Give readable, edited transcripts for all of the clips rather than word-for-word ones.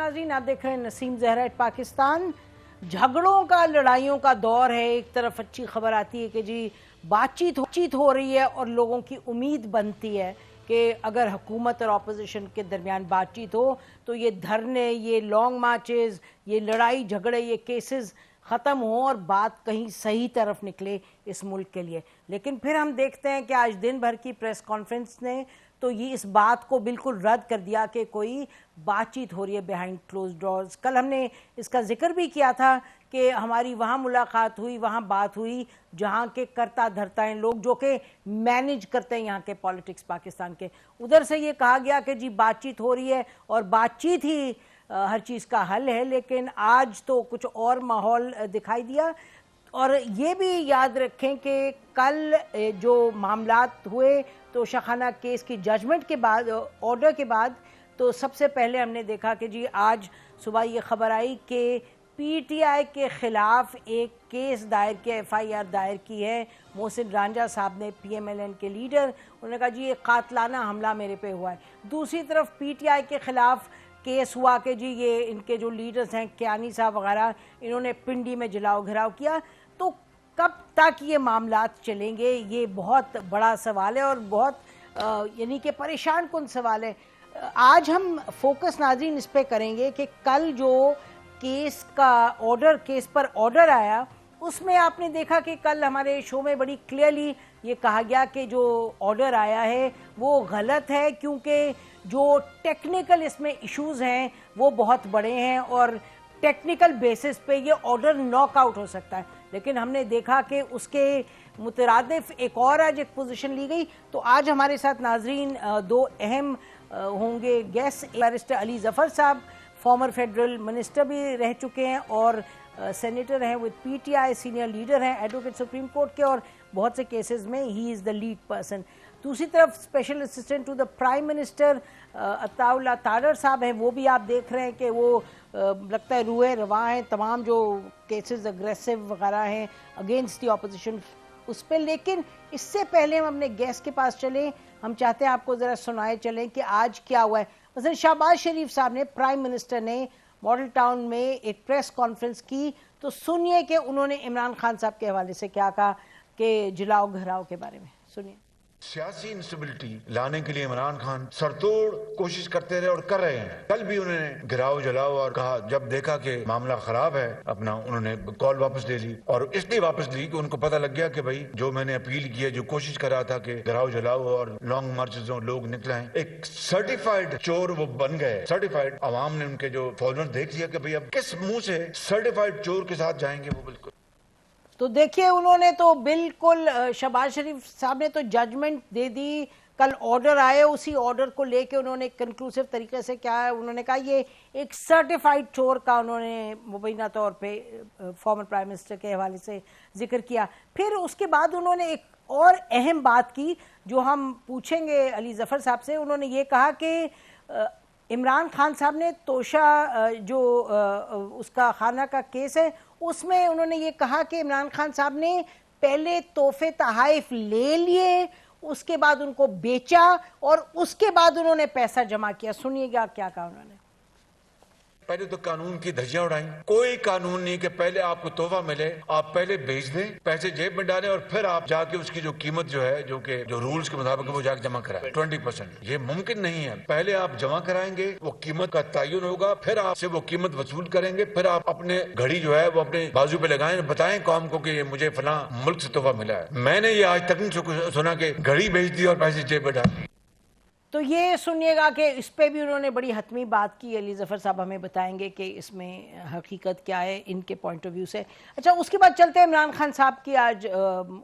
नाज़रीन, आप देख रहे हैं नसीम ज़हरा एट पाकिस्तान। झगड़ों का, लड़ाइयों का दौर है। एक तरफ अच्छी खबर आती है कि जी बातचीत हो रही है और लोगों की उम्मीद बनती है कि अगर हुकूमत और अपोजिशन के दरमियान बातचीत हो तो ये धरने, ये लॉन्ग मार्चेस, ये लड़ाई झगड़े, ये केसेस ख़त्म हो और बात कहीं सही तरफ निकले इस मुल्क के लिए। लेकिन फिर हम देखते हैं कि आज दिन भर की प्रेस कॉन्फ्रेंस ने तो ये इस बात को बिल्कुल रद्द कर दिया कि कोई बातचीत हो रही है बिहाइंड क्लोज डोर्स। कल हमने इसका जिक्र भी किया था कि हमारी वहाँ मुलाकात हुई, वहाँ बात हुई जहाँ के करता धरता हैं लोग जो कि मैनेज करते हैं यहाँ के पॉलिटिक्स पाकिस्तान के। उधर से ये कहा गया कि जी बातचीत हो रही है और बातचीत ही हर चीज़ का हल है। लेकिन आज तो कुछ और माहौल दिखाई दिया। और ये भी याद रखें कि कल जो मामलात हुए तो शाखाना केस की जजमेंट के बाद, ऑर्डर के बाद, तो सबसे पहले हमने देखा कि जी आज सुबह ये खबर आई कि पीटीआई के ख़िलाफ़ एक केस दायर किया, FIR दायर की है मोहसिन रांझा साहब ने, PMLN के लीडर। उन्होंने कहा जी ये कातलाना हमला मेरे पे हुआ है। दूसरी तरफ पीटीआई के ख़िलाफ़ केस हुआ कि जी ये इनके जो लीडर्स हैं कियानी साहब वगैरह, इन्होंने पिंडी में जलाओ घिराव किया। तो कब तक ये मामलात चलेंगे, ये बहुत बड़ा सवाल है और बहुत यानी कि परेशान कुन सवाल है। आज हम फोकस नाज़रीन इस पे करेंगे कि कल जो केस पर ऑर्डर आया उसमें आपने देखा कि कल हमारे शो में बड़ी क्लियरली ये कहा गया कि जो ऑर्डर आया है वो गलत है, क्योंकि जो टेक्निकल इसमें इश्यूज हैं वो बहुत बड़े हैं और टेक्निकल बेसिस पे ये ऑर्डर नॉकआउट हो सकता है। लेकिन हमने देखा कि उसके मुतरादिफ एक और आज एक पोजीशन ली गई। तो आज हमारे साथ नाजरीन दो अहम होंगे गेस्ट। बैरिस्टर अली ज़फ़र साहब फॉर्मर फेडरल मिनिस्टर भी रह चुके हैं और सेनेटर हैं विद PTI, सीनियर लीडर हैं एडवोकेट सुप्रीम कोर्ट के और बहुत से केसेस में he is the lead person. दूसरी तरफ special assistant to the prime minister Ataullah Tarar साहब हैं। वो भी आप देख रहे हैं कि वो लगता है रूए रवा हैं तमाम जो केसेस अग्रेसिव वगैरह हैं अगेंस्ट द ऑपोजिशन उस पर। लेकिन इससे पहले हम अपने गेस्ट के पास चलें, हम चाहते हैं आपको ज़रा सुनाए चलें कि आज क्या हुआ है। मसलन शहबाज शरीफ साहब ने, प्राइम मिनिस्टर ने मॉडल टाउन में एक प्रेस कॉन्फ्रेंस की। तो सुनिए कि उन्होंने इमरान खान साहब के हवाले से क्या कहा कि जलाओ घराव के बारे में। सुनिए। सियासी इंस्टेबिलिटी लाने के लिए इमरान खान सरतोड़ कोशिश करते रहे और कर रहे हैं। कल भी उन्होंने गिराओ जलाओ और कहा, जब देखा कि मामला खराब है अपना, उन्होंने कॉल वापस ले ली। और इसलिए वापस ली कि उनको पता लग गया कि भाई जो मैंने अपील की है, जो कोशिश कर रहा था कि गिराओ जलाओ और लॉन्ग मार्चेस लोग निकले हैं, एक सर्टिफाइड चोर वो बन गए। सर्टिफाइड आवाम ने, उनके जो फॉलोअर्स देख लिया कि भाई अब किस मुंह से सर्टिफाइड चोर के साथ जाएंगे वो। बिल्कुल तो देखिए उन्होंने तो बिल्कुल शहबाज शरीफ साहब ने तो जजमेंट दे दी। कल ऑर्डर आए, उसी ऑर्डर को लेके उन्होंने कंक्लूसिव तरीके से क्या है, उन्होंने कहा ये एक सर्टिफाइड चोर का उन्होंने मुबैना तौर पे फॉर्मर प्राइम मिनिस्टर के हवाले से जिक्र किया। फिर उसके बाद उन्होंने एक और अहम बात की जो हम पूछेंगे अली ज़फ़र साहब से। उन्होंने ये कहा कि इमरान खान साहब ने तोशा जो उसका खाना का केस है उसमें उन्होंने ये कहा कि इमरान खान साहब ने पहले तोहफे तहाइफ ले लिए, उसके बाद उनको बेचा और उसके बाद उन्होंने पैसा जमा किया। सुनिएगा क्या कहा उन्होंने। पहले तो कानून की धज्जियां उड़ाई। कोई कानून नहीं कि पहले आपको तोहफा मिले, आप पहले बेच दें, पैसे जेब में डालें और फिर आप जाके उसकी जो कीमत जो है, जो रूल्स के मुताबिक वो जाके जमा कराएं 20%। ये मुमकिन नहीं है। पहले आप जमा कराएंगे, वो कीमत का तयन होगा, फिर आपसे वो कीमत वसूल करेंगे, फिर आप अपने घड़ी जो है वो अपने बाजू पे लगाएं, बताएं कौम को कि मुझे फला मुल्क से तोहफा मिला है। मैंने ये आज तक नहीं सुना कि घड़ी बेच दी और पैसे जेब में डाल दी। तो ये सुनिएगा कि इस पे भी उन्होंने बड़ी हतमी बात की। अली ज़फ़र साहब हमें बताएंगे कि इसमें हकीकत क्या है इनके पॉइंट ऑफ व्यू से। अच्छा, उसके बाद चलते हैं इमरान खान साहब की।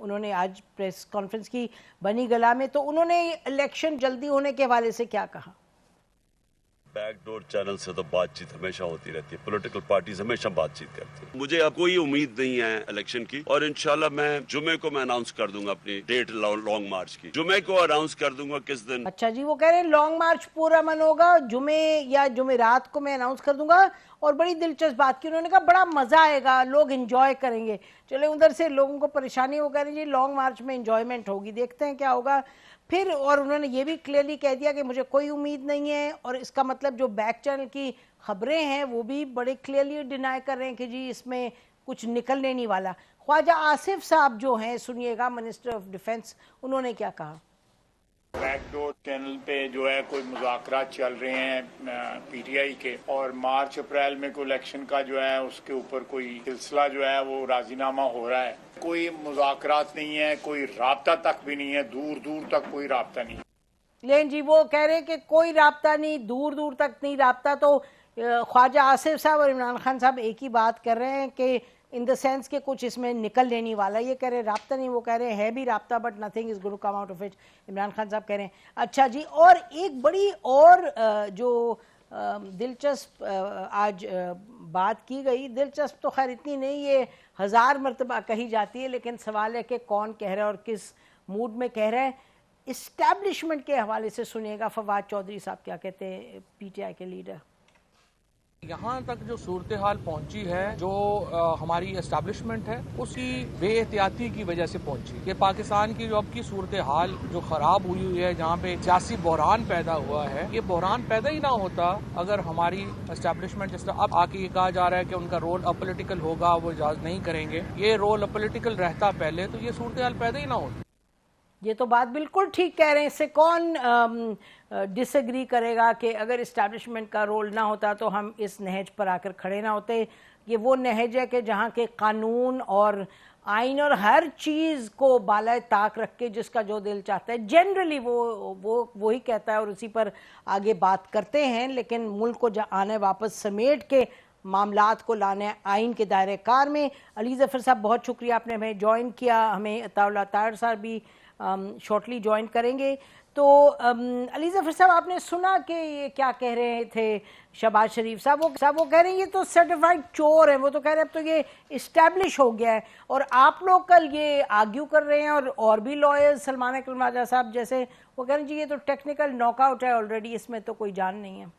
उन्होंने आज प्रेस कॉन्फ्रेंस की बनी गला में, तो उन्होंने इलेक्शन जल्दी होने के हवाले से क्या कहा। बैकडोर चैनल से तो बातचीत हमेशा होती रहती है, पॉलिटिकल पार्टीज हमेशा बातचीत करती है। मुझे अब कोई उम्मीद नहीं है इलेक्शन की और इंशाल्लाह मैं जुमे को मैं अनाउंस कर दूंगा अपनी डेट लॉन्ग मार्च की। जुमे को अनाउंस कर दूंगा किस दिन। अच्छा जी, वो कह रहे हैं लॉन्ग मार्च पूरा मन होगा, जुमे या जुमेरात को मैं अनाउंस कर दूंगा। और बड़ी दिलचस्प बात की उन्होंने कहा, बड़ा मजा आएगा, लोग एंजॉय करेंगे। चले उधर से लोगों को परेशानी, वो कह रहे हैं जी लॉन्ग मार्च में एंजॉयमेंट होगी, देखते हैं क्या होगा। फिर और उन्होंने ये भी क्लियरली कह दिया कि मुझे कोई उम्मीद नहीं है, और इसका मतलब जो बैक चैनल की खबरें हैं वो भी बड़े क्लियरली डिनाई कर रहे हैं कि जी इसमें कुछ निकलने नहीं वाला। ख्वाजा आसिफ साहब जो हैं, सुनिएगा, मिनिस्टर ऑफ डिफेंस, उन्होंने क्या कहा। बैकडोर चैनल पे जो है कोई मुज़ाकरात चल रहे हैं पीटीआई के, और मार्च अप्रैल में कोई इलेक्शन का जो है उसके ऊपर कोई सिलसिला जो है वो राजीनामा हो रहा है। कोई मुज़ाकरात नहीं है, कोई राब्ता तक भी नहीं है, दूर दूर तक कोई राब्ता नहीं है। लेकिन जी वो कह रहे हैं कि कोई राब्ता नहीं, दूर दूर तक नहीं राब्ता। तो ख्वाजा आसिफ साहब और इमरान खान साहब एक ही बात कर रहे हैं कि इन द सेंस के कुछ इसमें निकल लेने वाला। ये कह रहे हैं राब्ता नहीं, वो कह रहे हैं है भी राब्ता but nothing is going to come out of it. Imran Khan साहब कह रहे हैं। अच्छा जी, और एक बड़ी और जो दिलचस्प आज बात की गई, दिलचस्प तो खैर इतनी नहीं, ये 1000 मरतबा कही जाती है, लेकिन सवाल है कि कौन कह रहा है और किस मूड में कह रहा है। इस्टेब्लिशमेंट के हवाले से सुनिएगा फवाद चौधरी साहब क्या कहते हैं, पीटीआई के लीडर। यहाँ तक जो सूरत हाल पहुंची है, जो हमारी एस्टैब्लिशमेंट है, उसकी बेएहतियाती की वजह से पहुंची। कि पाकिस्तान की जो अब की सूरत हाल जो खराब हुई है, जहाँ पे सियासी बहरान पैदा हुआ है, ये बहरान पैदा ही ना होता अगर हमारी एस्टैब्लिशमेंट, जिस तरह अब आके ये कहा जा रहा है कि उनका रोल अपॉलिटिकल होगा, वो इजाजत नहीं करेंगे, ये रोल अपॉलिटिकल रहता पहले तो ये सूरत हाल पैदा ही ना होती। ये तो बात बिल्कुल ठीक कह रहे हैं, इससे कौन डिसएग्री करेगा कि अगर इस्टेब्लिशमेंट का रोल ना होता तो हम इस नहज पर आकर खड़े ना होते। ये वो नहज है कि जहाँ के कानून और आइन और हर चीज़ को बालाए ताक रख के जिसका जो दिल चाहता है जनरली वो ही कहता है और उसी पर आगे बात करते हैं। लेकिन मुल्क को आने वापस समेट के मामलात को लाने आइन के दायरे कार में। अली ज़फ़र साहब बहुत शुक्रिया, आपने हमें ज्वाइन किया। हमें अताउल्लाह ताहिर साहब भी शॉर्टली ज्वाइन करेंगे। तो अली ज़फ़र साहब, आपने सुना कि ये क्या कह रहे थे शहबाज शरीफ साहब। वो कह रहे हैं ये तो सर्टिफाइड चोर है। वो तो कह रहे हैं अब तो ये इस्टेब्लिश हो गया है। और आप लोग कल ये आर्ग्यू कर रहे हैं, और भी लॉयर्स सलमान अकरम साहब जैसे, वो कह रहे हैं जी ये तो टेक्निकल नॉकआउट है ऑलरेडी, इसमें तो कोई जान नहीं है।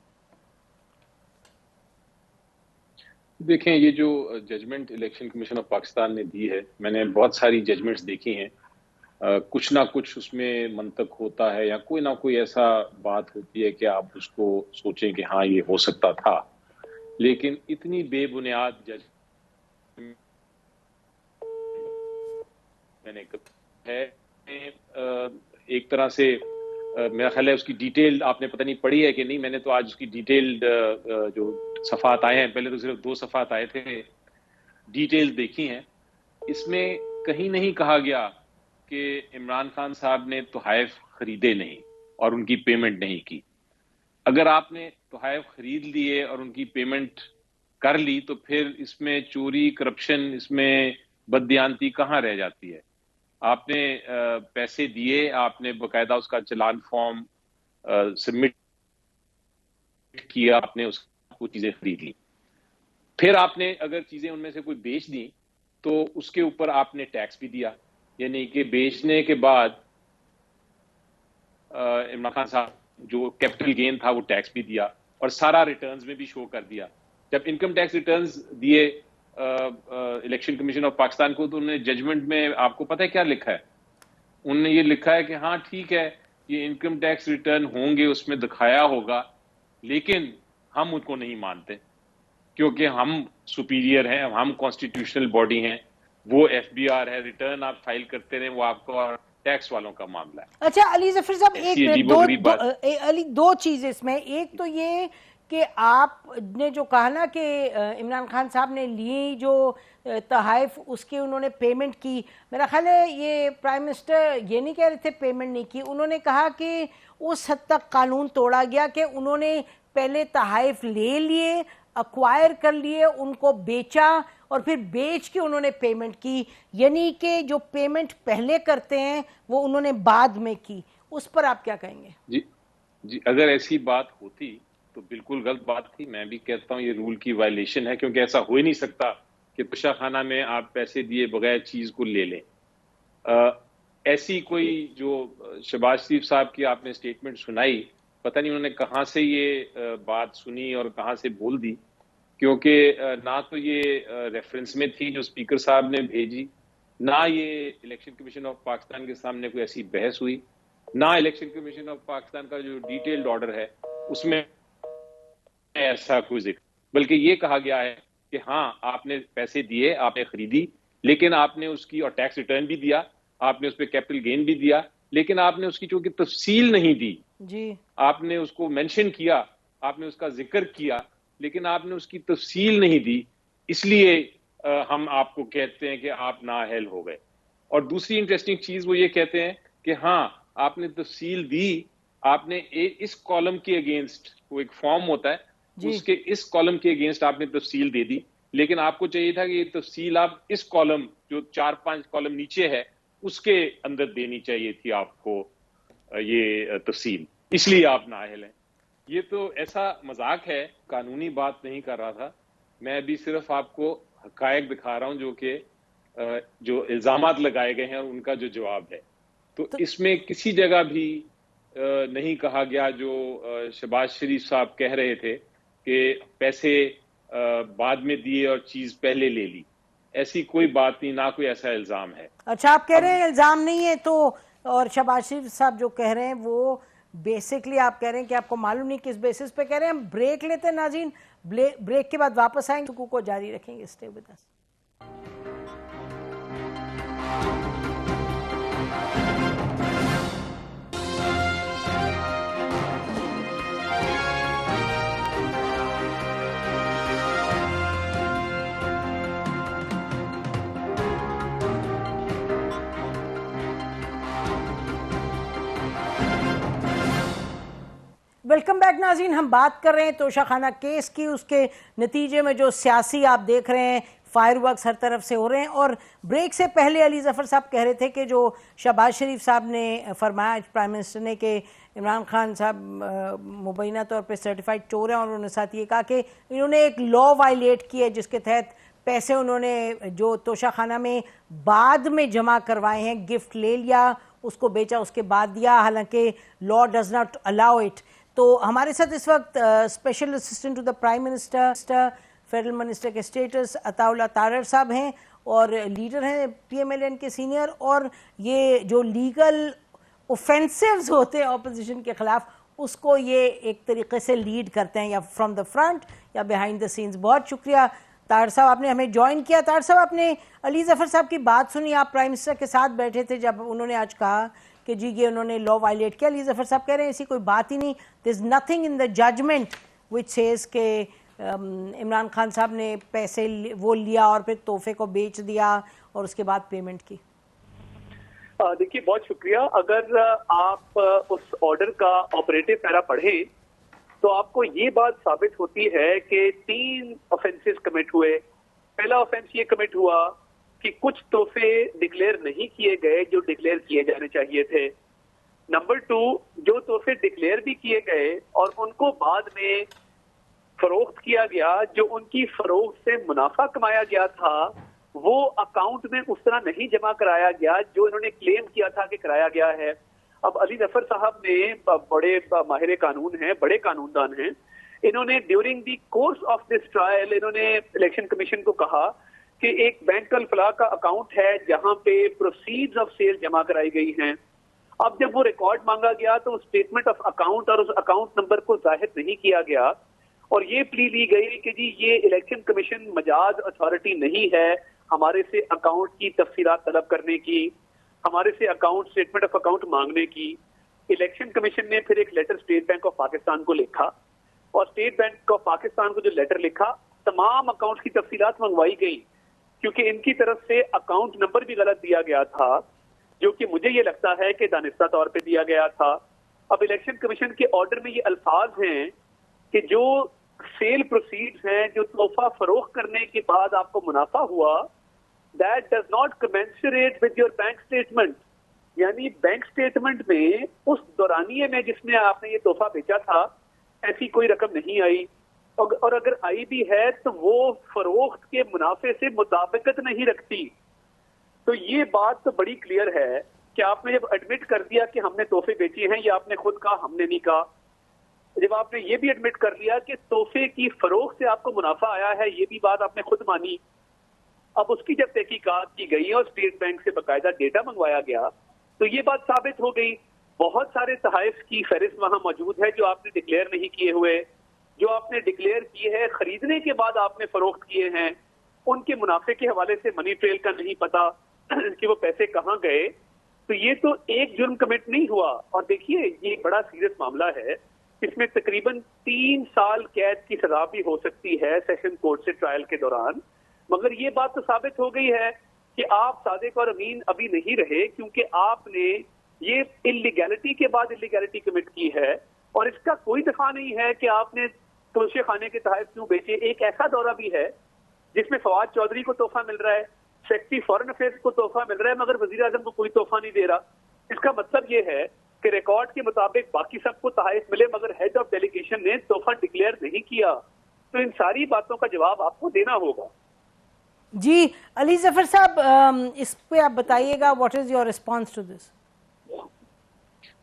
देखें, ये जो judgement election commission of Pakistan ने दी है, मैंने बहुत सारी जजमेंट्स देखी हैं। कुछ ना कुछ उसमें मंतक होता है या कोई ना कोई ऐसा बात होती है कि आप उसको सोचें कि हाँ ये हो सकता था, लेकिन इतनी बेबुनियाद जज मैंने है एक तरह से मेरा ख्याल है उसकी डिटेल आपने पता नहीं पढ़ी है कि नहीं। मैंने तो आज उसकी डिटेल्ड जो सफ़ात आए हैं, पहले तो सिर्फ 2 सफ़ात आए थे, डिटेल देखी हैं। इसमें कहीं नहीं कहा गया कि इमरान खान साहब ने तोहफ़ खरीदे नहीं और उनकी पेमेंट नहीं की। अगर आपने तोहफ़ खरीद लिए और उनकी पेमेंट कर ली तो फिर इसमें चोरी, करप्शन, इसमें बददियानती कहाँ रह जाती है। आपने पैसे दिए, आपने बाकायदा उसका चालान फॉर्म सबमिट किया, आपने उसको चीजें खरीद ली, फिर आपने अगर चीजें उनमें से कोई बेच दी तो उसके ऊपर आपने टैक्स भी दिया। यानी कि बेचने के बाद इमरान खान साहब जो कैपिटल गेन था वो टैक्स भी दिया और सारा रिटर्न्स में भी शो कर दिया। जब इनकम टैक्स रिटर्न्स दिए इलेक्शन कमीशन ऑफ पाकिस्तान को, तो उन्होंने जजमेंट में आपको पता है क्या लिखा है? उन्होंने ये लिखा है कि हाँ ठीक है, ये इनकम टैक्स रिटर्न होंगे, उसमें दिखाया होगा, लेकिन हम उनको नहीं मानते क्योंकि हम सुपीरियर हैं, हम कॉन्स्टिट्यूशनल बॉडी हैं, वो एफबीआर है, रिटर्न आप फाइल करते रहे, वो आपको और टैक्स वालों का मामला है। अच्छा अली ज़फ़र साहब, दो चीज़ इसमें। एक तो ये कि आपने जो कहा ना कि इमरान खान साहब ने ली जो तोहफ़, उसकी उन्होंने पेमेंट की। मेरा ख्याल है ये प्राइम मिनिस्टर ये नहीं कह रहे थे पेमेंट नहीं की, उन्होंने कहा कि उस हद तक कानून तोड़ा गया कि उन्होंने पहले तोहफ़ ले लिए, अक्वायर कर लिए, उनको बेचा और फिर बेच के उन्होंने पेमेंट की। यानी कि जो पेमेंट पहले करते हैं वो उन्होंने बाद में की। उस पर आप क्या कहेंगे? जी, अगर ऐसी बात होती तो बिल्कुल गलत बात थी। मैं भी कहता हूँ ये रूल की वायलेशन है, क्योंकि ऐसा हो ही नहीं सकता कि पेशाखाना में आप पैसे दिए बगैर चीज को ले लें। ऐसी कोई जो शहबाज शरीफ साहब की आपने स्टेटमेंट सुनाई, पता नहीं उन्होंने कहाँ से ये बात सुनी और कहाँ से बोल दी, क्योंकि ना तो ये रेफरेंस में थी जो स्पीकर साहब ने भेजी, ना ये इलेक्शन कमीशन ऑफ पाकिस्तान के सामने कोई ऐसी बहस हुई। ना इलेक्शन कमीशन ऑफ पाकिस्तान का जो डिटेल्ड ऑर्डर है उसमें ऐसा कोई जिक्र, बल्कि ये कहा गया है कि हाँ आपने पैसे दिए, आपने खरीदी, लेकिन आपने उसकी और टैक्स रिटर्न भी दिया, आपने उस पर कैपिटल गेन भी दिया, लेकिन आपने उसकी चूंकि तफसील नहीं दी जी, आपने उसको मेंशन किया, आपने उसका जिक्र किया, लेकिन आपने उसकी तफसील नहीं दी, इसलिए हम आपको कहते हैं कि आप नाअहल हो गए। और दूसरी इंटरेस्टिंग चीज वो ये कहते हैं कि हाँ आपने तफसील दी, आपने इस कॉलम के अगेंस्ट, वो एक फॉर्म होता है उसके इस कॉलम के अगेंस्ट आपने तफसील दे दी, लेकिन आपको चाहिए था कि ये तफसील आप इस कॉलम जो 4-5 कॉलम नीचे है उसके अंदर देनी चाहिए थी आपको ये तफसील, इसलिए आप नाअहल हैं। ये तो ऐसा मजाक है, कानूनी बात नहीं कर रहा था मैं, अभी सिर्फ आपको हकायक दिखा रहा हूं जो कि जो इल्जामात लगाए गए हैं उनका जो जवाब है। तो इसमें किसी जगह भी नहीं कहा गया जो शहबाज शरीफ साहब कह रहे थे कि पैसे बाद में दिए और चीज पहले ले ली, ऐसी कोई बात नहीं, ना कोई ऐसा इल्जाम है। अच्छा, आप कह रहे हैं इल्जाम नहीं है तो, और शहबाज शरीफ साहब जो कह रहे हैं वो बेसिकली आप कह रहे हैं कि आपको मालूम नहीं किस बेसिस पे कह रहे हैं। हम ब्रेक लेते हैं नाज़रीन, ब्रेक के बाद वापस आएंगे, सुकून को जारी रखेंगे। Stay with us. Welcome back नाज़रीन, हम बात कर रहे हैं तोशाखाना केस की। उसके नतीजे में जो सियासी आप देख रहे हैं फायरवर्क्स हर तरफ से हो रहे हैं। और ब्रेक से पहले अली ज़फ़र साहब कह रहे थे कि जो शहबाज शरीफ साहब ने फरमाया, प्राइम मिनिस्टर ने, कि इमरान खान साहब मुबैना तौर पे सर्टिफाइड चोर हैं, और उन्होंने साथ ये कहा कि इन्होंने एक लॉ वायलेट की है जिसके तहत पैसे उन्होंने जो तोशाखाना में बाद में जमा करवाए हैं, गिफ्ट ले लिया, उसको बेचा, उसके बाद दिया, हालांकि law does not allow it. तो हमारे साथ इस वक्त special assistant to the prime minister, federal minister के स्टेटस, अताउल्लाह तारर साहब हैं, और लीडर हैं PMLN के सीनियर। और ये जो लीगल ऑफेंसिव्स होते हैं ऑपोजिशन के खिलाफ, उसको ये एक तरीके से लीड करते हैं, या फ्रॉम द फ्रंट या बिहाइंड द सीन्स। बहुत शुक्रिया तारर साहब, आपने हमें ज्वाइन किया। तारर साहब, आपने अली ज़फ़र साहब की बात सुनी, आप प्राइम मिनिस्टर के साथ बैठे थे जब उन्होंने आज कहा कि जी ये उन्होंने लॉ वायलेट किया। अली ज़फ़र साहब कह रहे हैं ऐसी कोई बात ही नहीं, there is nothing in the judgement which says के इमरान खान साहब ने पैसे वो लिया और फिर तोहफे को बेच दिया और उसके बाद पेमेंट की। देखिए, बहुत शुक्रिया। अगर आप उस ऑर्डर का ऑपरेटिव पैरा पढ़ें तो आपको ये बात साबित होती है कि 3 ऑफेंसेस कमिट हुए। पहला ऑफेंस ये कमिट हुआ कि कुछ तोहफे डिक्लेयर नहीं किए गए जो डिक्लेयर किए जाने चाहिए थे। नंबर 2, जो तोहफे डिक्लेयर भी किए गए और उनको बाद में फरोख्त किया गया, जो उनकी फरोख्त से मुनाफा कमाया गया था, वो अकाउंट में उस तरह नहीं जमा कराया गया जो इन्होंने क्लेम किया था कि कराया गया है। अब अली ज़फ़र साहब ने, बड़े माहिर कानून हैं, बड़े कानूनदान हैं, इन्होंने during the course of this trial इन्होंने इलेक्शन कमीशन को कहा कि एक बैंक अल फलाह का अकाउंट है जहां पे प्रोसीड्स ऑफ सेल जमा कराई गई हैं। अब जब वो रिकॉर्ड मांगा गया तो स्टेटमेंट ऑफ अकाउंट और उस अकाउंट नंबर को जाहिर नहीं किया गया, और ये प्ली ली गई कि जी ये इलेक्शन कमीशन मजाज अथॉरिटी नहीं है हमारे से अकाउंट की तफसीलात तलब करने की, हमारे से अकाउंट स्टेटमेंट ऑफ अकाउंट मांगने की। इलेक्शन कमीशन ने फिर एक letter state bank of Pakistan को लिखा, और स्टेट बैंक ऑफ पाकिस्तान को जो लेटर लिखा, तमाम अकाउंट की तफसीलात मंगवाई गई, क्योंकि इनकी तरफ से अकाउंट नंबर भी गलत दिया गया था, जो कि मुझे ये लगता है कि दानिस्ता तौर पे दिया गया था। अब इलेक्शन कमीशन के ऑर्डर में ये अल्फाज हैं कि जो सेल प्रोसीड्स हैं, जो तोहफा फरोख्त करने के बाद आपको मुनाफा हुआ, that does not commensurate with your bank statement, यानी बैंक स्टेटमेंट में उस दौरानिये में जिसमें आपने ये तोहफा बेचा था ऐसी कोई रकम नहीं आई, और अगर आई भी है तो वो फरोख्त के मुनाफे से मुताबिकत नहीं रखती। तो ये बात तो बड़ी क्लियर है कि आपने जब एडमिट कर दिया कि हमने तोहफे बेचे हैं, ये आपने खुद कहा, हमने नहीं कहा। जब आपने ये भी एडमिट कर लिया कि तोहफे की फरोख्त से आपको मुनाफा आया है, ये भी बात आपने खुद मानी। अब उसकी जब तहकीकात की गई और स्टेट बैंक से बाकायदा डेटा मंगवाया गया तो ये बात साबित हो गई बहुत सारे तहाइफ की फहरिस्त वहां मौजूद है जो आपने डिक्लेयर नहीं किए हुए, जो आपने डिक्लेयर किए हैं खरीदने के बाद आपने फरोख्त किए हैं, उनके मुनाफे के हवाले से मनी ट्रेल का नहीं पता कि वो पैसे कहाँ गए। तो ये तो एक जुर्म कमिट नहीं हुआ। और देखिए ये बड़ा सीरियस मामला है, इसमें तकरीबन 3 साल कैद की सजा भी हो सकती है सेशन कोर्ट से ट्रायल के दौरान। मगर ये बात तो साबित हो गई है कि आप सादिक और अमीन अभी नहीं रहे, क्योंकि आपने ये इलीगैलिटी के बाद इलीगैलिटी कमिट की है। और इसका कोई दफा नहीं है कि आपने तोशे खाने के तहत क्यों बेचे। एक ऐसा दौरा भी है जिसमें फवाद चौधरी को तोहफा मिल रहा है, सेक्रेटरी फॉरेन अफेयर्स को तोहफा मिल रहा है, मगर वजीर आजम को कोई तोहफा नहीं दे रहा। इसका मतलब ये है कि रिकॉर्ड के मुताबिक बाकी सबको तहत मिले, मगर हेड ऑफ डेलीगेशन ने तोहफा डिक्लेयर नहीं किया। तो इन सारी बातों का जवाब आपको देना होगा। जी अली जफर साहब, इस पे आप बताइएगा, what is your response to this?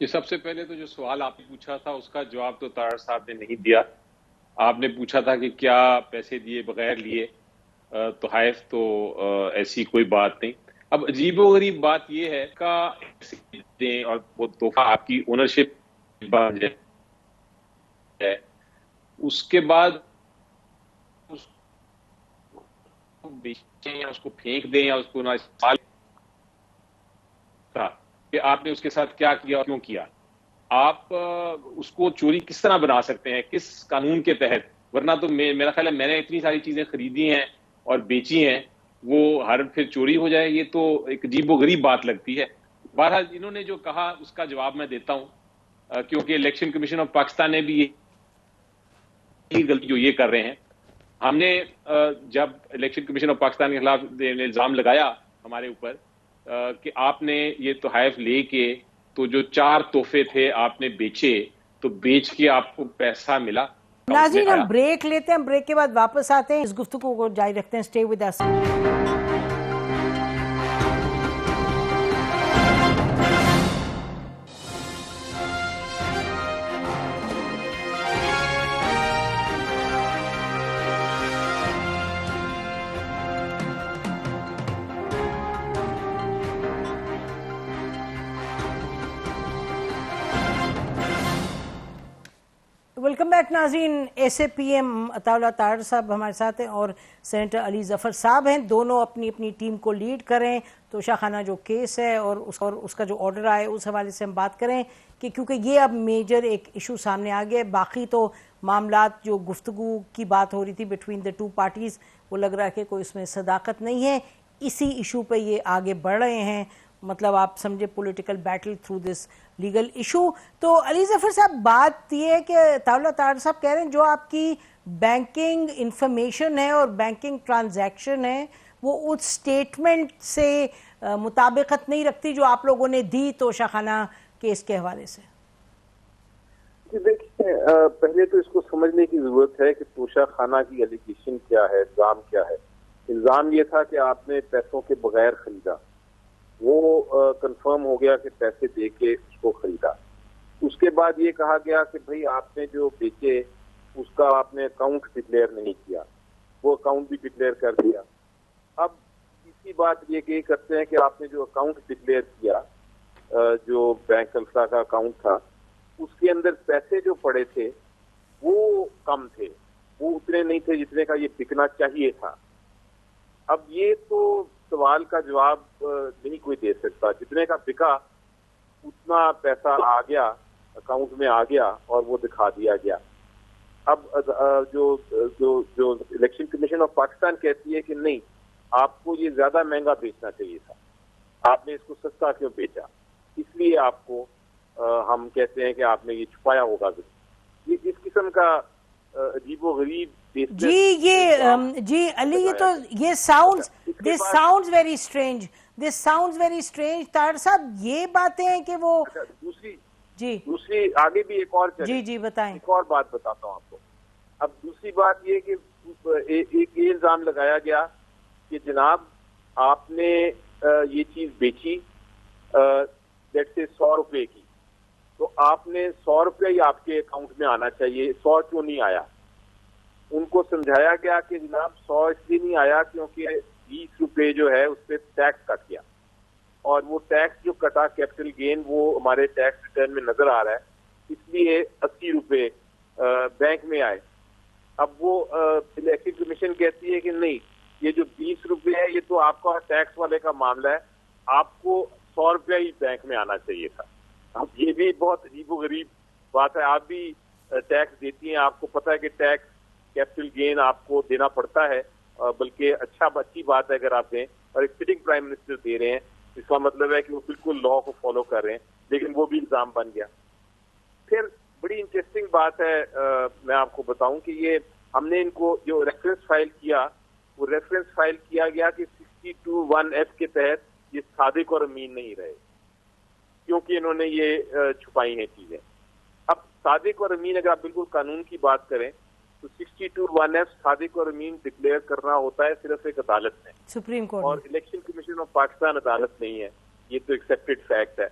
ये सबसे पहले तो जो सवाल आपने पूछा था उसका जवाब तो तारड़ साहब ने नहीं दिया। आपने पूछा था कि क्या पैसे दिए बगैर लिए तोहाइफ, तो ऐसी कोई बात नहीं। अब अजीबोगरीब बात यह है का दें और वो तोहफा आपकी ओनरशिप बन जाए, उसके बाद उसको बेचें या उसको फेंक दें या उसको ना इस्तेमाल कि आपने उसके साथ क्या किया और क्यों किया। आप उसको चोरी किस तरह बना सकते हैं, किस कानून के तहत? वरना तो मेरा ख्याल है मैंने इतनी सारी चीजें खरीदी हैं और बेची हैं, वो हर फिर चोरी हो जाए, ये तो एक अजीबोगरीब बात लगती है। बहरहाल इन्होंने जो कहा उसका जवाब मैं देता हूं, क्योंकि इलेक्शन कमीशन ऑफ पाकिस्तान ने भी ये गलती जो ये कर रहे हैं। हमने जब इलेक्शन कमीशन ऑफ पाकिस्तान के खिलाफ इल्जाम लगाया हमारे ऊपर कि आपने ये तोहाइफ लेके तो जो 4 तोहफे थे आपने बेचे, तो बेच के आपको पैसा मिला। नाज़रीन, हम ब्रेक लेते हैं, ब्रेक के बाद वापस आते हैं, इस गुफ्तगू को जारी रखते हैं। Stay with us. Welcome back नाज़रीन। एसएपीएम अताउल्लाह तारड़ साहब हमारे साथ हैं और सेनेटर अली जफ़र साहब हैं। दोनों अपनी अपनी टीम को लीड करें। तोशा खाना जो केस है और उसका जो ऑर्डर आया उस हवाले से हम बात करें कि क्योंकि ये अब मेजर एक इशू सामने आ गया है। बाकी तो मामलात जो गुफ्तगू की बात हो रही थी बिटवीन द टू पार्टीज़, वो लग रहा है कि कोई उसमें सदाकत नहीं है। इसी इशू पे ये आगे बढ़ रहे हैं, मतलब आप समझे political battle through this legal issue. तो अली जफर साहब, बात यह है कि अताउल्लाह तारड़ साहब कह रहे हैं जो आपकी बैंकिंग इंफॉर्मेशन है और बैंकिंग ट्रांजैक्शन है वो उस स्टेटमेंट से मुताबिकत नहीं रखती जो आप लोगों ने दी तोशा खाना केस के हवाले से। देखिए, पहले तो इसको समझने की जरूरत है कि तोशा खाना की एलिगेशन क्या है, इल्जाम क्या है। इल्जाम ये था कि आपने पैसों के बगैर खरीदा, वो कंफर्म हो गया कि पैसे दे के उसको खरीदा। उसके बाद ये कहा गया कि भाई आपने जो बेचे उसका आपने अकाउंट डिक्लेयर नहीं किया, वो अकाउंट भी डिक्लेयर कर दिया। अब तीसरी बात ये करते हैं कि आपने जो अकाउंट डिक्लेयर किया, जो बैंक अल्फा का अकाउंट था, उसके अंदर पैसे जो पड़े थे वो कम थे, वो उतने नहीं थे जितने का ये बिकना चाहिए था। अब ये तो सवाल का जवाब नहीं कोई दे सकता। जितने का बिका उतना पैसा आ गया, अकाउंट में आ गया और वो दिखा दिया गया। अब जो इलेक्शन कमीशन ऑफ पाकिस्तान कहती है कि नहीं, आपको ये ज्यादा महंगा बेचना चाहिए था, आपने इसको सस्ता क्यों बेचा, इसलिए आपको हम कहते हैं कि आपने ये छुपाया होगा। ये इस किस्म का अजीबोगरीब जी अली, ये sounds very strange, this sounds very strange. Tarar साहब, ये बातें हैं कि वो दूसरी आगे भी एक और जी बताएं। एक और बात बताता हूँ आपको। अब दूसरी बात ये कि एक इल्जाम लगाया गया कि जनाब आपने ये चीज बेची लेट्स से 100 रुपए की, तो आपने 100 रुपये ही आपके अकाउंट में आना चाहिए, 100 क्यों नहीं आया? उनको समझाया गया कि जनाब 100 इसलिए नहीं आया क्योंकि 20 रुपए जो है उस पर टैक्स कट गया और वो टैक्स जो कटा कैपिटल गेन वो हमारे टैक्स रिटर्न में नजर आ रहा है, इसलिए 80 रुपए बैंक में आए। अब वो इलेक्शन कमीशन कहती है कि नहीं, ये जो 20 रुपए है ये तो आपका टैक्स वाले का मामला है, आपको 100 रुपया ही बैंक में आना चाहिए था। अब ये भी बहुत अजीबोगरीब बात है। आप भी टैक्स देती हैं, आपको पता है कि टैक्स कैपिटल गेन आपको देना पड़ता है, बल्कि अच्छी बात है अगर आप दें, और एक सिटिंग प्राइम मिनिस्टर दे रहे हैं, इसका मतलब है कि वो बिल्कुल लॉ को फॉलो कर रहे हैं, लेकिन वो भी इल्जाम बन गया। फिर बड़ी इंटरेस्टिंग बात है, मैं आपको बताऊं कि ये हमने इनको जो रेफरेंस फाइल किया, वो रेफरेंस फाइल किया गया कि 62(1)(f) के तहत ये सादिक और अमीन नहीं रहे, क्योंकि इन्होंने ये छुपाई हैं चीजें। अब सादिक और अमीन अगर आप बिल्कुल कानून की बात करें तो 62(1)(f) सादिक और अमीन डिक्लेयर करना होता है सिर्फ एक अदालत में, सुप्रीम कोर्ट, और इलेक्शन कमीशन ऑफ पाकिस्तान अदालत नहीं है, ये तो एक्सेप्टेड फैक्ट है।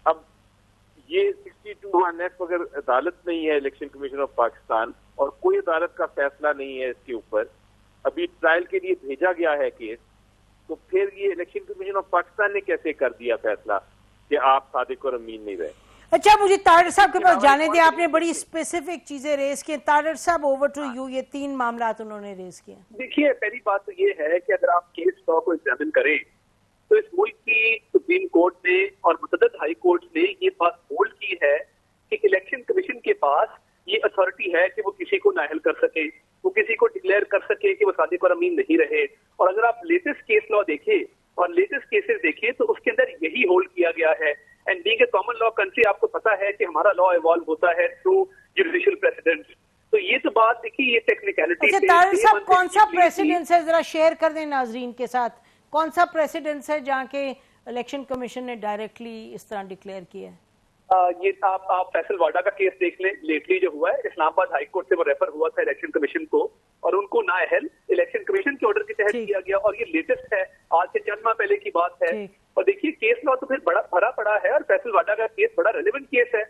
अब ये 62(1)(f) अगर अदालत नहीं है इलेक्शन कमीशन ऑफ पाकिस्तान, और कोई अदालत का फैसला नहीं है इसके ऊपर, अभी ट्रायल के लिए भेजा गया है केस, तो फिर ये इलेक्शन कमीशन ऑफ पाकिस्तान ने कैसे कर दिया फैसला कि आप सादिक और अमीन नहीं रहे। अच्छा, मुझे तारड़ साहब के पास जाने दिए, आपने बड़ी स्पेसिफिक चीजें रेज की। तारड़ साहब, ओवर टू यू। ये 3 मामला उन्होंने रेज किए। देखिए, पहली बात तो ये है कि अगर आप केस लॉ को एग्जामिन करें तो इस मुल्क की सुप्रीम कोर्ट ने और मुतअद्दिद हाई कोर्ट ने ये बात होल्ड की है कि इलेक्शन कमीशन के पास ये अथॉरिटी है कि वो किसी को नाअहल कर सके, वो किसी को डिक्लेयर कर सके कि वो सादिक और अमीन नहीं रहे। और अगर आप लेटेस्ट केस लॉ देखें और लेटेस्ट केसेस देखें तो उसके अंदर यही होल्ड किया गया है। And being a common law country, आपको पता है कि हमारा लॉ इवॉल्व होता है थ्रू जुडिशियल प्रेसिडेंट। तो ये तो बात देखिए, ये टेक्निकलिटी। अच्छा तारड़ साहब, कौन सा प्रेसिडेंस है, जरा शेयर कर दें नाजरीन के साथ, कौन सा प्रेसिडेंस है जहाँ के इलेक्शन कमीशन ने डायरेक्टली इस तरह डिक्लेयर किया है? ये आप फैसल वाडा का केस देख लें, लेटली जो हुआ है इस्लामाबाद हाई कोर्ट से वो रेफर हुआ था इलेक्शन कमीशन को, और उनको नाअहल इलेक्शन कमीशन के ऑर्डर के तहत किया गया, और ये लेटेस्ट है, आज से चंद माह पहले की बात है। और देखिए, केस लॉ तो फिर बड़ा भरा पड़ा है, और फैसल वाडा का केस बड़ा रेलेवेंट केस है।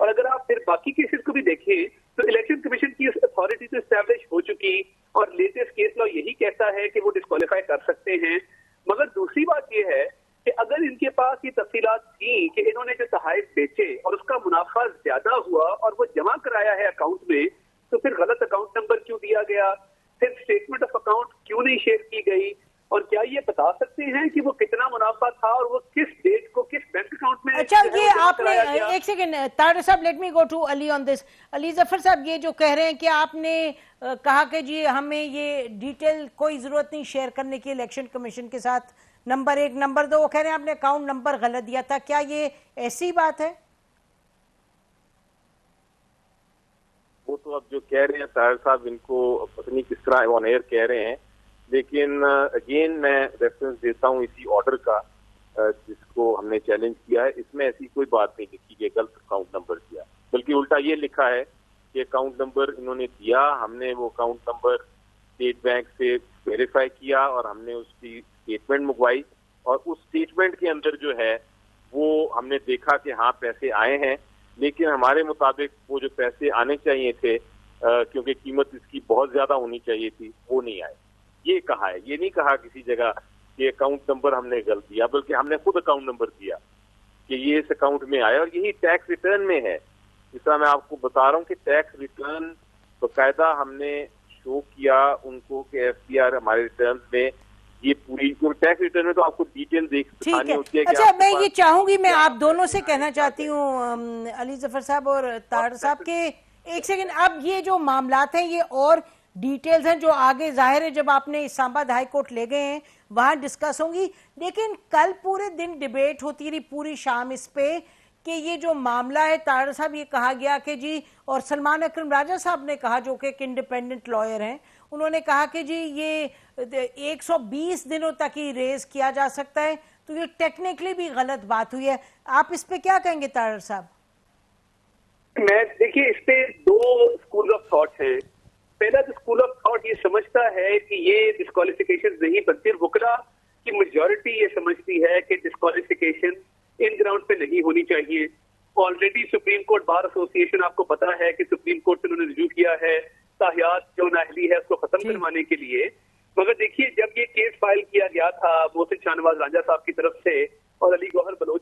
और अगर आप फिर बाकी केसेस को भी देखें तो इलेक्शन कमीशन की अथॉरिटी तो एस्टैब्लिश हो चुकी, और लेटेस्ट केस लॉ यही कहता है कि वो डिस्क्वालीफाई कर सकते हैं। मगर दूसरी बात यह है कि अगर इनके पास ये तफसीलात थी कि इन्होंने जो तहाइफ बेचे और उसका मुनाफा ज्यादा हुआ और वो जमा कराया है अकाउंट में, तो फिर गलत अकाउंट नंबर क्यों दिया गया, फिर स्टेटमेंट ऑफ अकाउंट क्यों नहीं शेयर की गई, और क्या ये बता सकते हैं कि वो कितना मुनाफा था और वो किस डेट को किस बैंक अकाउंट में? अच्छा, ये आपने एक सेकंड तारड़ साहब, let me go to Ali on this. Ali Zafar साहब, ये जो कह रहे हैं कि आपने कहा कि जी हमें ये डिटेल कोई जरूरत नहीं शेयर करने की इलेक्शन कमीशन के साथ, नंबर 1, नंबर 2, वो कह रहे हैं आपने अकाउंट नंबर गलत दिया था, क्या ये ऐसी बात है? वो तो अब जो कह रहे हैं तारड़ साहब, इनको पता नहीं किस तरह ऑन एयर कह रहे हैं, लेकिन अगेन मैं रेफरेंस देता हूँ इसी ऑर्डर का जिसको हमने चैलेंज किया है। इसमें ऐसी कोई बात नहीं लिखी कि गलत अकाउंट नंबर दिया, बल्कि उल्टा ये लिखा है कि अकाउंट नंबर इन्होंने दिया, हमने वो अकाउंट नंबर स्टेट बैंक से वेरीफाई किया और हमने उसकी स्टेटमेंट मंगवाई, और उस स्टेटमेंट के अंदर जो है वो हमने देखा कि हाँ पैसे आए हैं, लेकिन हमारे मुताबिक वो जो पैसे आने चाहिए थे क्योंकि कीमत इसकी बहुत ज्यादा होनी चाहिए थी, वो नहीं आए। ये कहा है, ये नहीं कहा किसी जगह कि अकाउंट नंबर हमने गलत दिया, बल्कि हमने खुद अकाउंट नंबर दिया कि ये इस अकाउंट में आया, और यही टैक्स रिटर्न में है। जिस तरह मैं आपको बता रहा हूँ कि टैक्स रिटर्न बाकायदा हमने शो किया उनको कि FCR हमारे रिटर्न में ये पूरी टैक्स रिटर्न में तो आपको डिटेल दिखानी होती है। अच्छा, मैं ये चाहूंगी, मैं आप दोनों से कहना चाहती हूँ, अली जफर साहब और तारड़ साहब के, एक सेकंड, अब ये जो मामलात हैं ये और डिटेल्स हैं जो आगे जाहिर है जब आपने इस्लामाबाद हाई कोर्ट ले गए हैं वहां डिस्कस होंगी, लेकिन कल पूरे दिन डिबेट होती रही, पूरी शाम इस पे कि ये जो मामला है, तारड़ साहब ये कहा गया कि जी, और सलमान अकरम राजा साहब ने कहा जो कि एक इंडिपेंडेंट लॉयर हैं, उन्होंने कहा कि जी ये 120 दिनों तक ही रेज किया जा सकता है, तो ये टेक्निकली भी गलत बात हुई है। आप इस पे क्या कहेंगे तारड़ साहब? मैं देखिए, इस पे 2 स्कूल ऑफ थॉट है। पहला जो स्कूल ऑफ थॉट ये समझता है कि ये डिस्क्वालिफिकेशन नहीं बनती, वकला की मेजॉरिटी ये समझती है कि डिस्क्वालिफिकेशन इन ग्राउंड पे नहीं होनी चाहिए। Already supreme court bar association, आपको पता है कि सुप्रीम कोर्ट से उन्होंने रिव्यू किया है ताहियात जो नाअहली है उसको खत्म करवाने के लिए। मगर देखिए, जब ये केस फाइल किया गया था मोहसिन शाहनवाज राजा साहब की तरफ से, और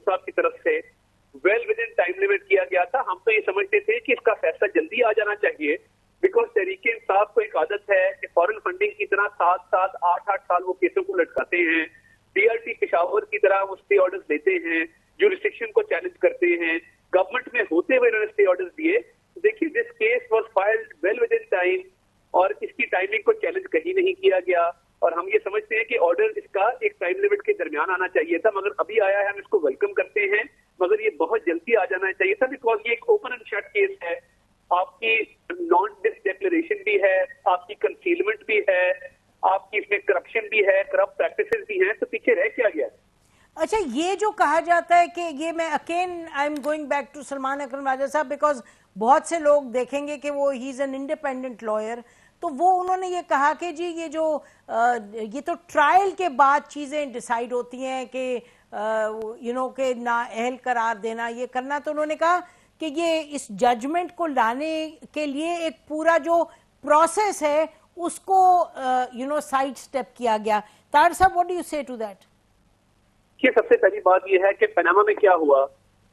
साहब की तरफ से well with in time limit किया गया था। हम तो ये समझते थे कि इसका फैसला जल्दी आ जाना चाहिए, बिकॉज तहरीके इंसाफ को एक आदत है कि फॉरेन फंडिंग की तरह 7-7, 8-8 साल वो केसों को लटकाते हैं। DRT पेशावर की तरह वो स्टे ऑर्डर्स देते हैं, जुरिस्डिक्शन को चैलेंज करते हैं। गवर्नमेंट में होते हुए इन्होंने स्टे ऑर्डर्स दिए। देखिए, this case was filed well with in time और इसकी टाइमिंग को चैलेंज कहीं नहीं किया गया। और हम ये समझते हैं कि ऑर्डर इसका एक टाइम लिमिट के दरमियान आना चाहिए था, मगर अभी आया है, हम इसको वेलकम करते हैं, मगर ये बहुत जल्दी आ जाना चाहिए था, बिकॉज ये एक ओपन एंड शट केस है। आपकी नॉन डिक्लेरेशन भी है, आपकी कंसीलमेंट भी है, आपकी इसमें करप्शन भी है, करप्ट प्रैक्टिसेस भी हैं, तो पीछे रह क्या गया? अच्छा, ये जो कहा जाता है कि ये, मैं again I am going back to Salman Akram Raja साहब, बिकॉज बहुत से लोग देखेंगे कि वो he is an independent lawyer, तो वो उन्होंने ये कहा कि जी ये जो ये तो ट्रायल के बाद चीजें डिसाइड होती हैं कि के ना अहल करार देना, ये करना, तो उन्होंने कहा कि ये इस जजमेंट को लाने के लिए एक पूरा जो प्रोसेस है उसको साइड स्टेप किया गया। तार साहब, व्हाट डू यू से टू दैट? कि सबसे पहली बात यह है कि पनामा में क्या हुआ।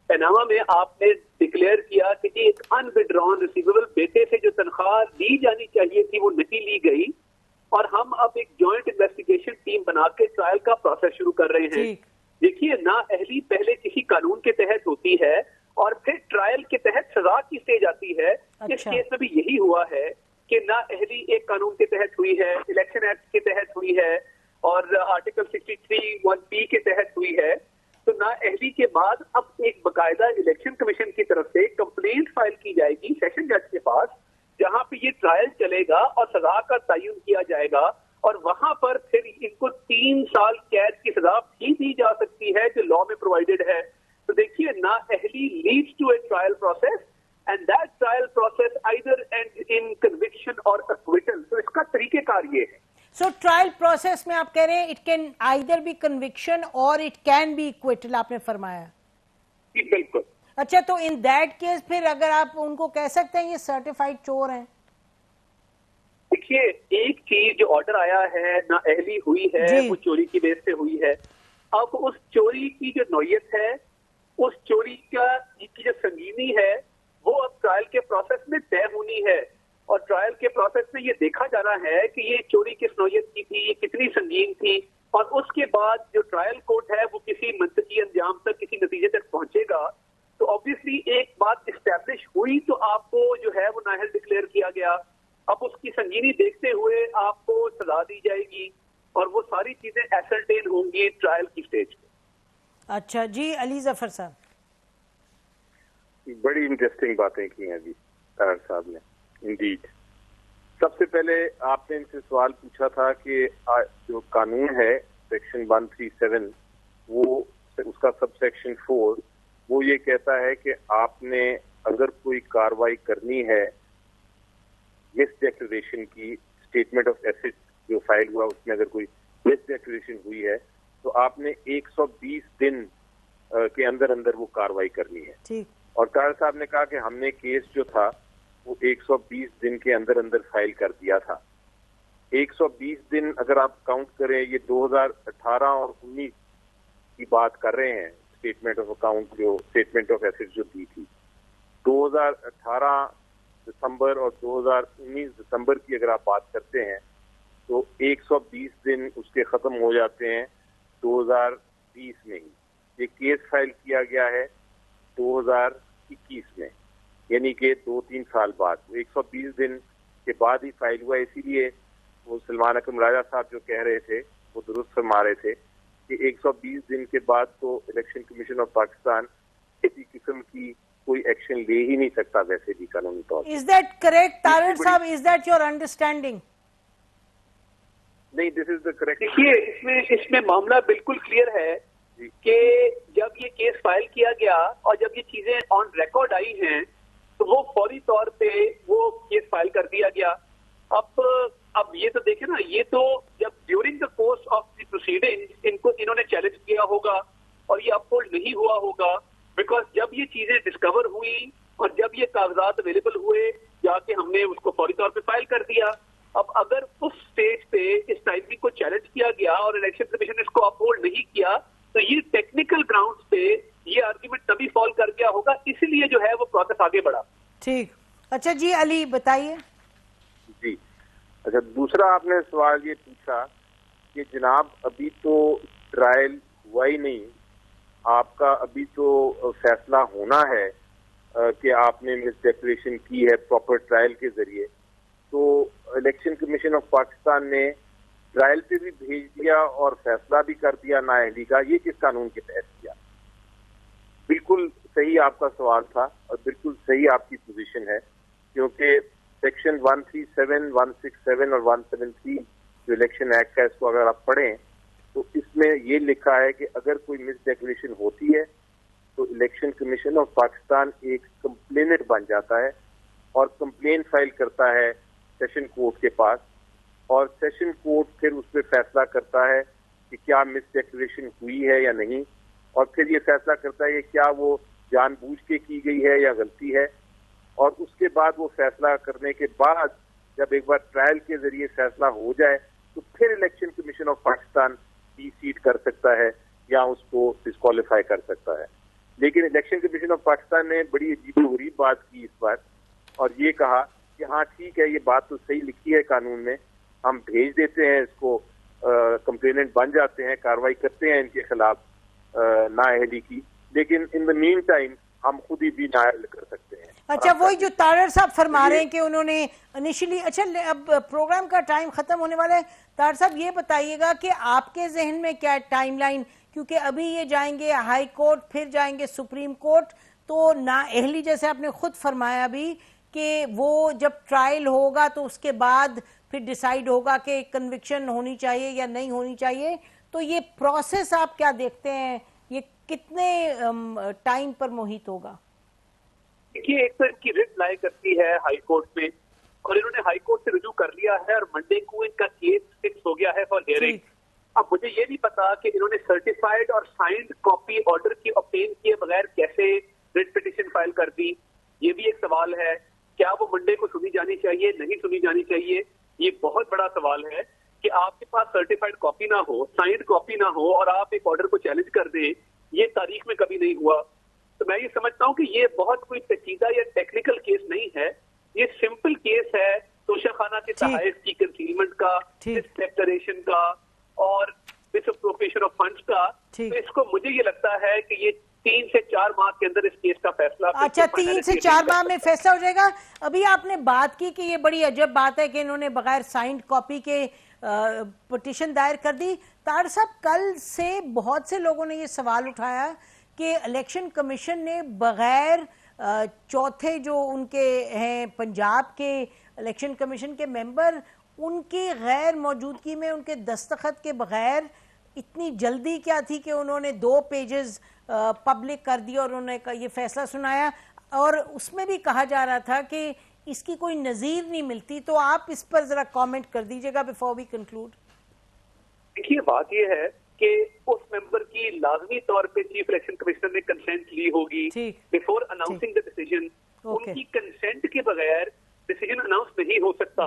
पनामा में आपने डिक्लेयर किया कि एक अनविड्रॉन रिसीवेबल बेटे से जो तनख्वाह दी जानी चाहिए थी वो नहीं ली गई, और हम अब एक जॉइंट इन्वेस्टिगेशन टीम बना के ट्रायल का प्रोसेस शुरू कर रहे हैं। देखिए, ना अहली पहले किसी कानून के तहत होती है और फिर ट्रायल के तहत सजा की स्टेज आती है। इस केस में भी यही हुआ है कि ना अहली एक कानून के तहत हुई है, इलेक्शन एक्ट के तहत हुई है और आर्टिकल 63(1)B के तहत हुई है। तो ना अहली के बाद अब एक बकायदा इलेक्शन कमीशन की तरफ से कंप्लेंट फाइल की जाएगी सेशन जज के पास, जहां पे ये ट्रायल चलेगा और सजा का तयन किया जाएगा, और वहां पर फिर इनको 3 साल कैद की सजा भी दी जा सकती है जो लॉ में प्रोवाइडेड है। तो देखिए, ना अहली leads to a trial process and that trial process either ends in conviction और एक्विटल। तो इसका तरीकेकार ये है। सो ट्रायल प्रोसेस में आप कह रहे हैं it can either be conviction और इट कैन बी एक्विटल, आपने फरमाया। बिल्कुल। अच्छा, तो इन दैट केस फिर अगर आप उनको कह सकते हैं ये सर्टिफाइड चोर हैं? देखिए, एक चीज जो ऑर्डर आया है ना अहली हुई है, वो चोरी की बेस पे हुई है। अब उस चोरी की जो नौयत है, उस चोरी की जो संगीनी है, वो अब ट्रायल के प्रोसेस में तय होनी है, और ट्रायल के प्रोसेस में ये देखा जाना है कि ये चोरी किस नौयत की थी, ये कितनी संगीन थी, और उसके बाद जो ट्रायल कोर्ट है वो किसी मंतकी अंजाम तक, किसी नतीजे तक पहुंचेगा। तो ऑब्वियसली एक बात इस्टेब्लिश हुई तो आपको जो है वो नाअहल डिक्लेयर किया गया। अब उसकी संगीनी देखते हुए आपको सजा दी जाएगी और वो सारी चीजें एसरटेन होंगी ट्रायल की स्टेज पे। अच्छा जी, अली जफर साहब। बड़ी इंटरेस्टिंग बातें की हैं अभी तार साहब ने। इंडीड, सबसे पहले आपने इनसे सवाल पूछा था कि जो कानून है सेक्शन 137, वो उसका सब सेक्शन 4, वो ये कहता है कि आपने अगर कोई कार्रवाई करनी है मिस डिक्लेरेशन की, स्टेटमेंट ऑफ एसेट जो फाइल हुआ उसमें अगर कोई मिस डिक्लेरेशन हुई है, तो आपने 120 दिन के अंदर अंदर वो कार्रवाई करनी है। ठीक। और तार साहब ने कहा कि हमने केस जो था वो 120 दिन के अंदर अंदर फाइल कर दिया था। 120 दिन अगर आप काउंट करें, ये 2018 और 19 की बात कर रहे हैं, स्टेटमेंट ऑफ अकाउंट जो स्टेटमेंट ऑफ एसेट जो दी थी 2018 दिसंबर और 2019 दिसंबर की अगर आप बात करते हैं तो 120 दिन उसके खत्म हो जाते हैं 2020 में ही। ये केस फाइल किया गया है 2021 में, यानी कि 2-3 साल बाद, 120 दिन के बाद ही फाइल हुआ। इसीलिए वो सलमान अकरम राजा साहब जो कह रहे थे वो दुरुस्त फरमा रहे थे कि 120 दिन के बाद तो इलेक्शन कमीशन ऑफ पाकिस्तान किसी किस्म की कोई एक्शन ले ही नहीं सकता वैसे भी कानूनी तौर पर। इज दैट करेक्ट तारिर साहब? Is that your understanding? नहीं, दिस इज द करेक्ट। देखिए, इसमें मामला बिल्कुल क्लियर है कि जब ये केस फाइल किया गया और जब ये चीजें ऑन रिकॉर्ड आई हैं तो वो फौरी तौर पे वो केस फाइल कर दिया गया। अब ये तो देखें ना, ये तो जब during the course of the proceeding इन्होंने चैलेंज किया होगा और ये अपहोल्ड नहीं हुआ होगा, बिकॉज जब ये चीजें डिस्कवर हुई और जब ये कागजात अवेलेबल हुए जाके हमने उसको फौरी तौर पे फाइल कर दिया। अब अगर उस स्टेज पे इस टाइमिंग को चैलेंज किया गया और इलेक्शन कमीशन ने इसको अपहोल्ड नहीं किया तो ये टेक्निकल ग्राउंड्स पे तभी फॉल कर गया होगा, इसीलिए जो है वो प्रोसेस आगे बढ़ा। ठीक, अच्छा जी अली बताइए। जी अच्छा, दूसरा आपने सवाल ये पूछा कि जनाब अभी तो ट्रायल हुआ ही नहीं, आपका अभी तो फैसला होना है कि आपने मिस डिक्लेरेशन की है प्रॉपर ट्रायल के जरिए। तो इलेक्शन कमीशन ऑफ पाकिस्तान ने ट्रायल पे भी भेज दिया और फैसला भी कर दिया नाअहली का। ये किस कानून के तहत किया? बिल्कुल सही आपका सवाल था और बिल्कुल सही आपकी पोजीशन है, क्योंकि सेक्शन 137, 167 और 173 जो इलेक्शन एक्ट है, इसको अगर आप पढ़ें तो इसमें ये लिखा है कि अगर कोई मिस डिक्लेरेशन होती है तो इलेक्शन कमीशन ऑफ पाकिस्तान एक कंप्लेनेंट बन जाता है और कंप्लेन फाइल करता है सेशन कोर्ट के पास, और सेशन कोर्ट फिर उस पर फैसला करता है कि क्या मिस डिक्लेरेशन हुई है या नहीं, और फिर ये फैसला करता है कि क्या वो जानबूझ के की गई है या गलती है। और उसके बाद वो फैसला करने के बाद जब एक बार ट्रायल के जरिए फैसला हो जाए तो फिर election commission of Pakistan seat कर सकता है या उसको डिस्क्वालीफाई कर सकता है। लेकिन इलेक्शन कमीशन ऑफ पाकिस्तान ने बड़ी अजीबोगरीब बात की इस बार और ये कहा कि हाँ ठीक है, ये बात तो सही लिखी है कानून में, हम भेज देते हैं इसको, कंप्लेनेंट बन जाते हैं, कार्रवाई करते हैं इनके खिलाफ नाअहली की, लेकिन इन द मीन टाइम हम खुद ही भी नाअहल कर सकते हैं। अच्छा, वही जो तारड़ साहब फरमा रहे हैं कि उन्होंने इनिशियली, अच्छा अब प्रोग्राम का टाइम खत्म होने वाला है, तारड़ साहब ये बताइएगा कि आपके जहन में क्या टाइमलाइन, क्योंकि अभी ये जाएंगे हाई कोर्ट, फिर जाएंगे सुप्रीम कोर्ट, तो नाअहली जैसे आपने खुद फरमाया अभी कि वो जब ट्रायल होगा तो उसके बाद फिर डिसाइड होगा कि कन्विक्शन होनी चाहिए या नहीं होनी चाहिए, तो ये प्रोसेस आप क्या देखते हैं, ये कितने टाइम पर मुहित होगा? देखिए, एक तो इनकी रिट लाई करती है हाई कोर्ट में और इन्होंने हाई कोर्ट से रुजू कर लिया है और मंडे को इनका केस फिक्स हो गया है फॉर हियरिंग। अब मुझे ये नहीं पता कि इन्होंने सर्टिफाइड और साइंड कॉपी ऑर्डर की ऑब्टेन किए बगैर कैसे रिट पिटीशन फाइल कर दी, ये भी एक सवाल है। क्या वो मंडे को सुनी जानी चाहिए, नहीं सुनी जानी चाहिए, ये बहुत बड़ा सवाल है कि आपके पास सर्टिफाइड कॉपी ना हो, साइंड कॉपी ना हो और आप एक ऑर्डर को चैलेंज कर दें, ये तारीख में कभी नहीं हुआ। तो मैं ये समझता हूँ कि ये बहुत कोई पेचीदा या टेक्निकल केस नहीं है, ये सिंपल केस है तोशाखाना के तहत की कंसीलमेंट का, डिक्लेरेशन का और मिसअप्रोप्रिएशन ऑफ फंड्स का। तो इसको मुझे ये लगता है कि ये 3 से 4 माह के अंदर इस केस का फैसला, अच्छा 3 से 4 माह में फैसला हो जाएगा। अभी आपने बात की कि ये बड़ी अजब बात है कि इन्होंने बगैर साइंड कॉपी के पिटीशन दायर कर दी। तारड़ साहब, कल से बहुत से लोगों ने ये सवाल उठाया कि इलेक्शन कमीशन ने बगैर चौथे जो उनके हैं पंजाब के इलेक्शन कमीशन के मेंबर, उनकी गैर मौजूदगी में, उनके दस्तखत के बगैर इतनी जल्दी क्या थी कि उन्होंने 2 पेजेस पब्लिक कर दिया और उन्होंने ये फैसला सुनाया, और उसमें भी कहा जा रहा था कि इसकी कोई नजीर नहीं मिलती। तो आप इस पर जरा कमेंट कर दीजिएगा बिफोर वी कंक्लूड। देखिए, बात यह है कि उस मेंबर की लाजमी तौर पे चीफ इलेक्शन कमिश्नर ने कंसेंट ली होगी बिफोर अनाउंसिंग द डिसीजन। उनकी कंसेंट के बगैर डिसीजन अनाउंस नहीं हो सकता,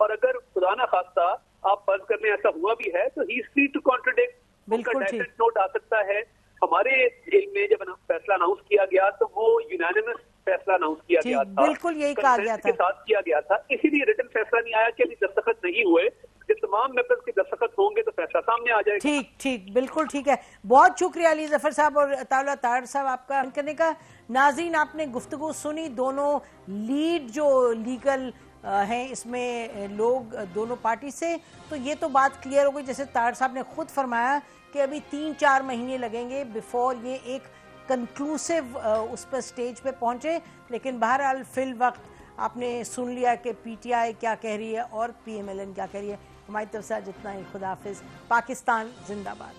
और अगर खुदा ना खास्ता आप फर्ज करने ऐसा हुआ भी है तो he is free to contradict, उनका डायरेक्ट नोट आ सकता है। हमारे जेल में जब फैसला अनाउंस किया गया तो वो यूनानिमस फैसला अनाउंस किया गया था, बिल्कुल यही कहा गया था, के साथ किया गया था, इसीलिए रिटन फैसला नहीं आया कि अभी दस्तखत नहीं हुए, जब तमाम मेंबर्स के दस्तखत होंगे तो फैसला सामने आ जाएगा। ठीक ठीक, बिल्कुल ठीक है। बहुत शुक्रिया अली जफर साहब और अताउल्लाह तारड़ साहब आपका करने का। नाज़रीन, आपने गुफ्तगू सुनी, दोनों लीड जो लीगल हैं इसमें लोग दोनों पार्टी से, तो ये तो बात क्लियर हो गई, जैसे तारड़ साहब ने खुद फरमाया कि अभी 3-4 महीने लगेंगे बिफोर ये एक कंक्लूसिव उस पर स्टेज पे पहुंचे। लेकिन बहरहाल फिल वक्त आपने सुन लिया कि पीटीआई क्या कह रही है और पीएमएलएन क्या कह रही है। हमारी तरफ से जितना ही, खुदा हाफिज, पाकिस्तान जिंदाबाद।